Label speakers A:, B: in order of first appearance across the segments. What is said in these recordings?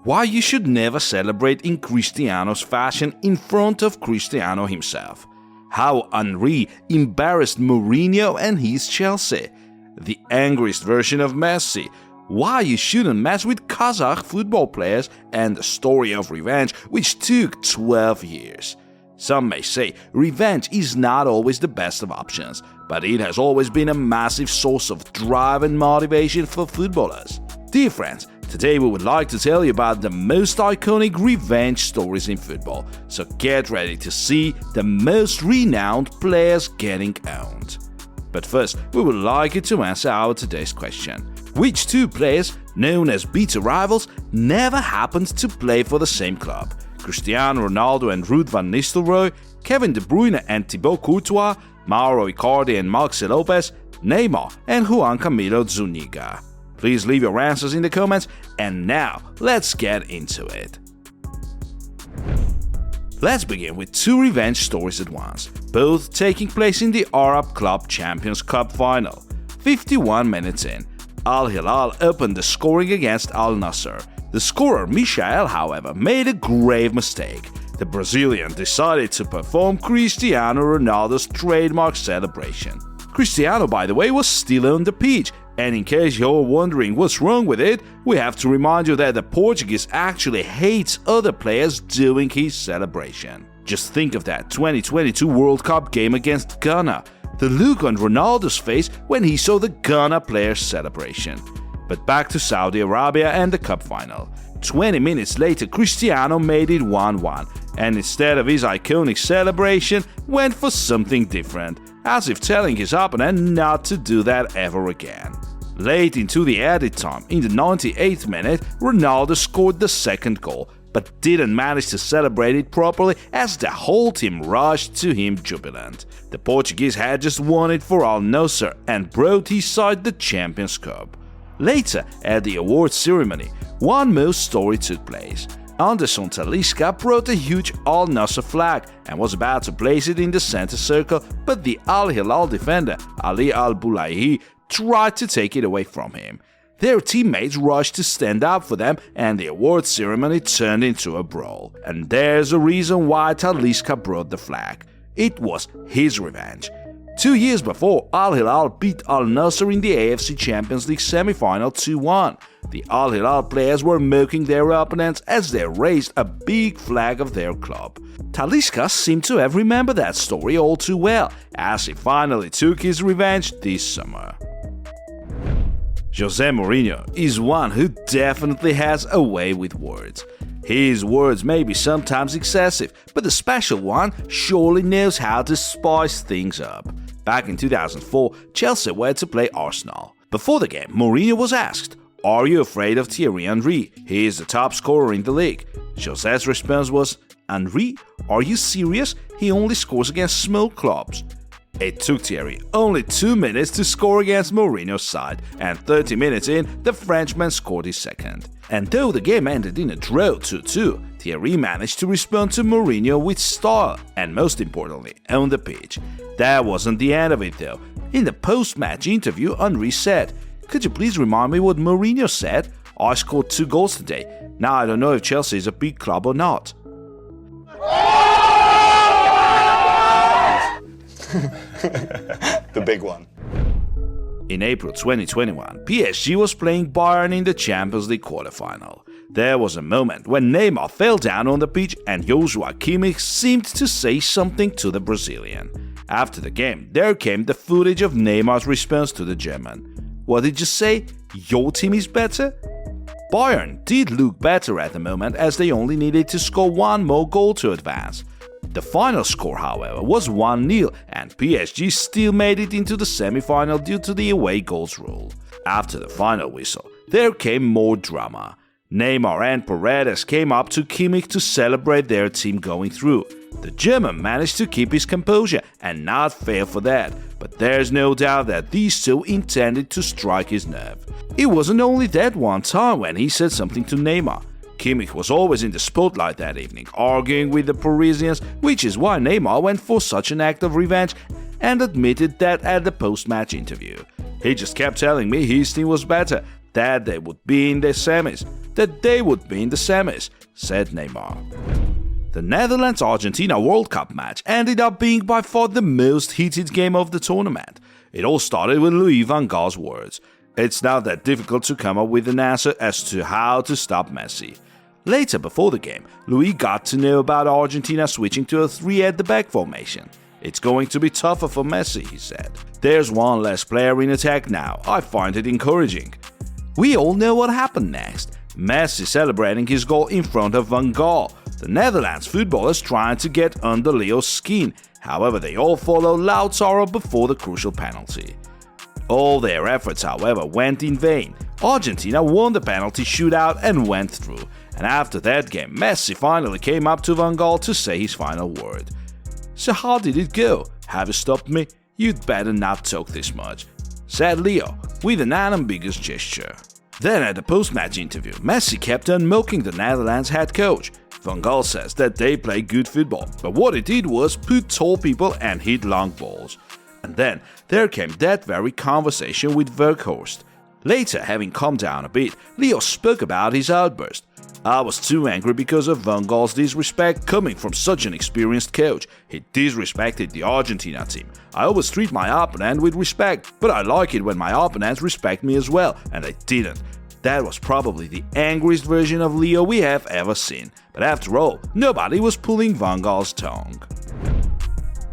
A: Why you should never celebrate in Cristiano's fashion in front of Cristiano himself. How Henry embarrassed Mourinho and his Chelsea. The angriest version of Messi. Why you shouldn't mess with Kazakh football players, and the story of revenge which took 12 years. Some may say revenge is not always the best of options, but it has always been a massive source of drive and motivation for footballers. Dear friends, today we would like to tell you about the most iconic revenge stories in football, so get ready to see the most renowned players getting owned. But first, we would like you to answer our today's question. Which two players, known as bitter rivals, never happened to play for the same club? Cristiano Ronaldo and Ruud van Nistelrooy, Kevin De Bruyne and Thibaut Courtois, Mauro Icardi and Maxi Lopez, Neymar and Juan Camilo Zuniga. Please leave your answers in the comments, and now let's get into it. Let's begin with two revenge stories at once, both taking place in the Arab Club Champions Cup final. 51 minutes in, Al Hilal opened the scoring against Al Nassr. The scorer Michael, however, made a grave mistake. The Brazilian decided to perform Cristiano Ronaldo's trademark celebration. Cristiano, by the way, was still on the pitch, and in case you're wondering what's wrong with it, we have to remind you that the Portuguese actually hates other players doing his celebration. Just think of that 2022 World Cup game against Ghana. The look on Ronaldo's face when he saw the Ghana player's celebration. But back to Saudi Arabia and the cup final. 20 minutes later, Cristiano made it 1-1, and instead of his iconic celebration, went for something different, as if telling his opponent not to do that ever again. Late into the added time, in the 98th minute, Ronaldo scored the second goal, but didn't manage to celebrate it properly as the whole team rushed to him jubilant. The Portuguese had just won it for Al Nassr and brought his side the Champions Cup. Later, at the awards ceremony, one more story took place. Anderson Talisca brought a huge Al Nassr flag and was about to place it in the center circle, but the Al Hilal defender, Ali Al Bulaihi, tried to take it away from him. Their teammates rushed to stand up for them, and the awards ceremony turned into a brawl. And there's a reason why Talisca brought the flag. It was his revenge. 2 years before, Al Hilal beat Al Nassr in the AFC Champions League semi-final 2-1. The Al Hilal players were mocking their opponents as they raised a big flag of their club. Talisca seemed to have remembered that story all too well, as he finally took his revenge this summer. Jose Mourinho is one who definitely has a way with words. His words may be sometimes excessive, but the special one surely knows how to spice things up. Back in 2004, Chelsea were to play Arsenal. Before the game, Mourinho was asked, "Are you afraid of Thierry Henry? He is the top scorer in the league." Jose's response was, "Henry? Are you serious? He only scores against small clubs." It took Thierry only 2 minutes to score against Mourinho's side, and 30 minutes in, the Frenchman scored his second. And though the game ended in a draw 2-2, Thierry managed to respond to Mourinho with style, and most importantly, on the pitch. That wasn't the end of it though. In the post-match interview, Henry said, "Could you please remind me what Mourinho said? I scored 2 goals today. Now I don't know if Chelsea is a big club or not."
B: The big one.
A: In April 2021, PSG was playing Bayern in the Champions League quarterfinal. There was a moment when Neymar fell down on the pitch and Joshua Kimmich seemed to say something to the Brazilian. After the game, there came the footage of Neymar's response to the German. What did you say? Your team is better? Bayern did look better at the moment as they only needed to score 1 more goal to advance. The final score, however, was 1-0, and PSG still made it into the semi-final due to the away goals rule. After the final whistle, there came more drama. Neymar and Paredes came up to Kimmich to celebrate their team going through. The German managed to keep his composure and not fail for that, but there's no doubt that these two intended to strike his nerve. It wasn't only that one time when he said something to Neymar. Kimmich was always in the spotlight that evening, arguing with the Parisians, which is why Neymar went for such an act of revenge and admitted that at the post-match interview. He just kept telling me his team was better. that they would be in the semis, said Neymar. The Netherlands-Argentina World Cup match ended up being by far the most heated game of the tournament. It all started with Louis van Gaal's words. It's not that difficult to come up with an answer as to how to stop Messi. Later, before the game, Louis got to know about Argentina switching to a 3 at the back formation. It's going to be tougher for Messi, he said. There's one less player in attack now. I find it encouraging. We all know what happened next. Messi celebrating his goal in front of Van Gaal. The Netherlands footballers trying to get under Leo's skin. However, they all follow Lautaro before the crucial penalty. All their efforts, however, went in vain. Argentina won the penalty shootout and went through. And after that game, Messi finally came up to Van Gaal to say his final word. "So how did it go? Have you stopped me? You'd better not talk this much," said Leo, with an unambiguous gesture. Then at the post-match interview, Messi kept on mocking the Netherlands head coach. Van Gaal says that they play good football, but what he did was put tall people and hit long balls. And then there came that very conversation with Weghorst. Later, having calmed down a bit, Leo spoke about his outburst. "I was too angry because of Van Gaal's disrespect coming from such an experienced coach. He disrespected the Argentina team. I always treat my opponent with respect, but I like it when my opponents respect me as well, and they didn't." That was probably the angriest version of Leo we have ever seen. But after all, nobody was pulling Van Gaal's tongue.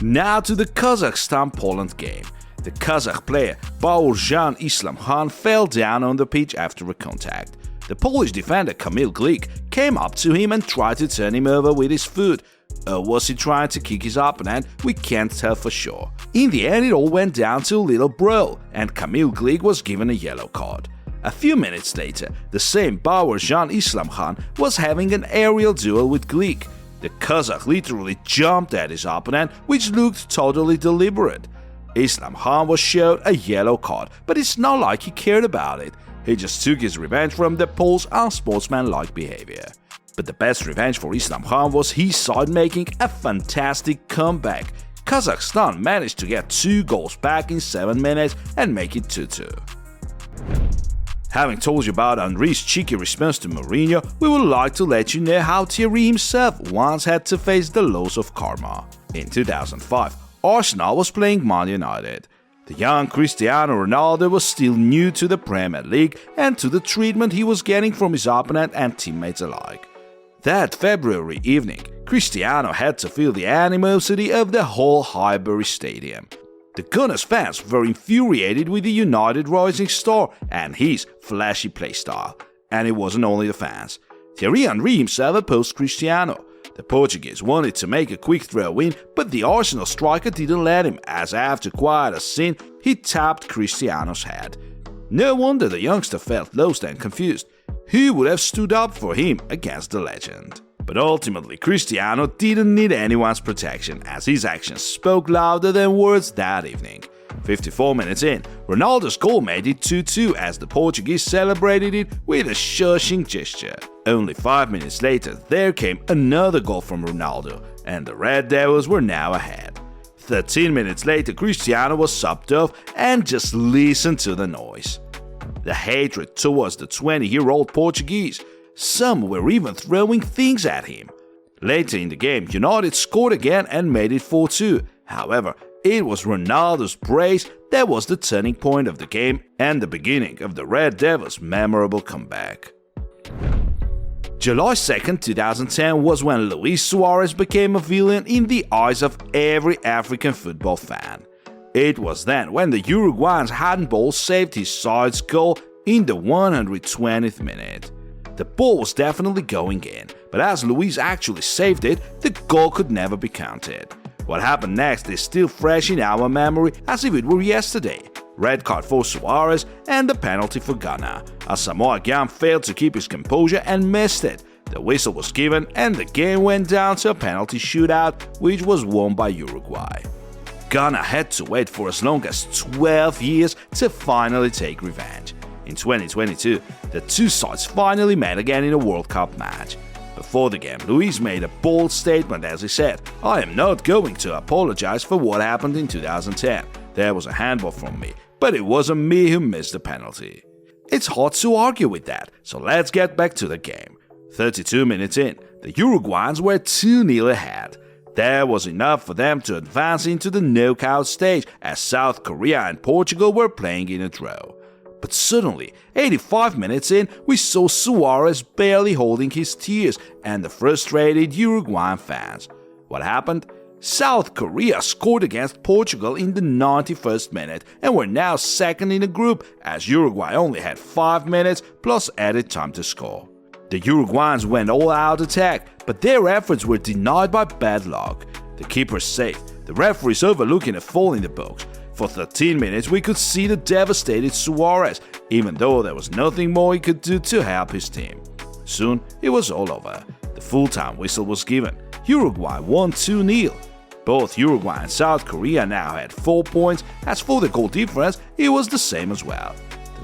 A: Now to the Kazakhstan-Poland game. The Kazakh player Baurjan Islamkhan fell down on the pitch after a contact. The Polish defender Kamil Glik came up to him and tried to turn him over with his foot. Or was he trying to kick his opponent? We can't tell for sure. In the end, it all went down to a little brawl, and Kamil Glik was given a yellow card. A few minutes later, the same Baurjan Islamkhan was having an aerial duel with Glik. The Kazakh literally jumped at his opponent, which looked totally deliberate. Islamkhan was showed a yellow card, but it's not like he cared about it. He just took his revenge from the Poles' unsportsmanlike behavior. But the best revenge for Islamkhan was his side making a fantastic comeback. Kazakhstan managed to get 2 goals back in 7 minutes and make it 2-2. Having told you about Henry's cheeky response to Mourinho, we would like to let you know how Thierry himself once had to face the laws of karma. In 2005, Arsenal was playing Man United. The young Cristiano Ronaldo was still new to the Premier League and to the treatment he was getting from his opponent and teammates alike. That February evening, Cristiano had to feel the animosity of the whole Highbury Stadium. The Gunners fans were infuriated with the United rising star and his flashy playstyle. And it wasn't only the fans. Thierry Henry himself opposed Cristiano. The Portuguese wanted to make a quick throw-in, but the Arsenal striker didn't let him, as after quite a scene, he tapped Cristiano's head. No wonder the youngster felt lost and confused. Who would have stood up for him against the legend? But ultimately, Cristiano didn't need anyone's protection, as his actions spoke louder than words that evening. 54 minutes in, Ronaldo's goal made it 2-2 as the Portuguese celebrated it with a shushing gesture. Only 5 minutes later, there came another goal from Ronaldo, and the Red Devils were now ahead. 13 minutes later, Cristiano was subbed off, and just listen to the noise. The hatred towards the 20-year-old Portuguese. Some were even throwing things at him. Later in the game, United scored again and made it 4-2. However, it was Ronaldo's brace that was the turning point of the game and the beginning of the Red Devils' memorable comeback. July 2nd, 2010 was when Luis Suarez became a villain in the eyes of every African football fan. It was then when the Uruguayan's handball saved his side's goal in the 120th minute. The ball was definitely going in, but as Luis actually saved it, the goal could never be counted. What happened next is still fresh in our memory as if it were yesterday. Red card for Suarez and the penalty for Ghana. Asamoah Gyan failed to keep his composure and missed it. The whistle was given and the game went down to a penalty shootout, which was won by Uruguay. Ghana had to wait for as long as 12 years to finally take revenge. In 2022, the two sides finally met again in a World Cup match. Before the game, Luis made a bold statement as he said, "I am not going to apologize for what happened in 2010. There was a handball from me, but it wasn't me who missed the penalty." It's hard to argue with that, so let's get back to the game. 32 minutes in, the Uruguayans were 2-0 ahead. That was enough for them to advance into the knockout stage as South Korea and Portugal were playing in a draw. But suddenly, 85 minutes in, we saw Suarez barely holding his tears and the frustrated Uruguayan fans. What happened? South Korea scored against Portugal in the 91st minute and were now second in the group as Uruguay only had 5 minutes plus added time to score. The Uruguayans went all-out attack, but their efforts were denied by bad luck. The keeper saved, the referees overlooking a foul in the box. For 13 minutes we could see the devastated Suarez, even though there was nothing more he could do to help his team. Soon it was all over. The full-time whistle was given. Uruguay won 2-0. Both Uruguay and South Korea now had 4 points. As for the goal difference, it was the same as well.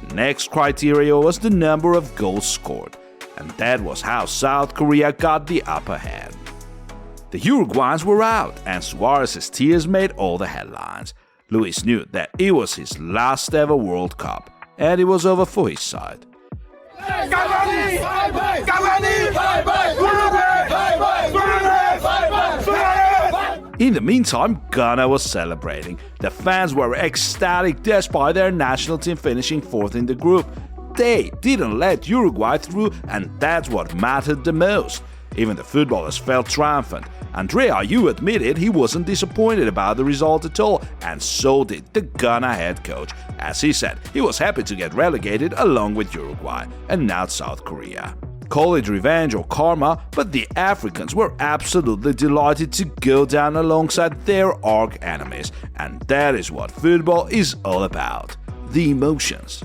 A: The next criteria was the number of goals scored, and that was how South Korea got the upper hand. The Uruguayans were out, and Suarez's tears made all the headlines. Luis knew that it was his last ever World Cup, and it was over for his side. In the meantime, Ghana was celebrating. The fans were ecstatic despite their national team finishing fourth in the group. They didn't let Uruguay through, and that's what mattered the most. Even the footballers felt triumphant. Andre Ayew admitted he wasn't disappointed about the result at all, and so did the Ghana head coach. As he said, he was happy to get relegated along with Uruguay and now South Korea. Call it revenge or karma, but the Africans were absolutely delighted to go down alongside their arch-enemies, and that is what football is all about: the emotions.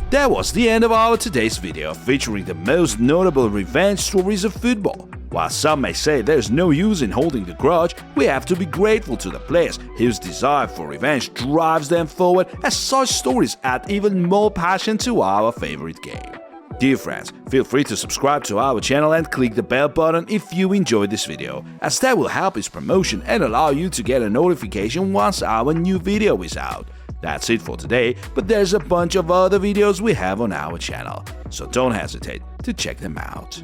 A: That was the end of our today's video featuring the most notable revenge stories of football. While some may say there's no use in holding the grudge, we have to be grateful to the players whose desire for revenge drives them forward, as such stories add even more passion to our favorite game. Dear friends, feel free to subscribe to our channel and click the bell button if you enjoyed this video, as that will help its promotion and allow you to get a notification once our new video is out. That's it for today, but there's a bunch of other videos we have on our channel, so don't hesitate to check them out.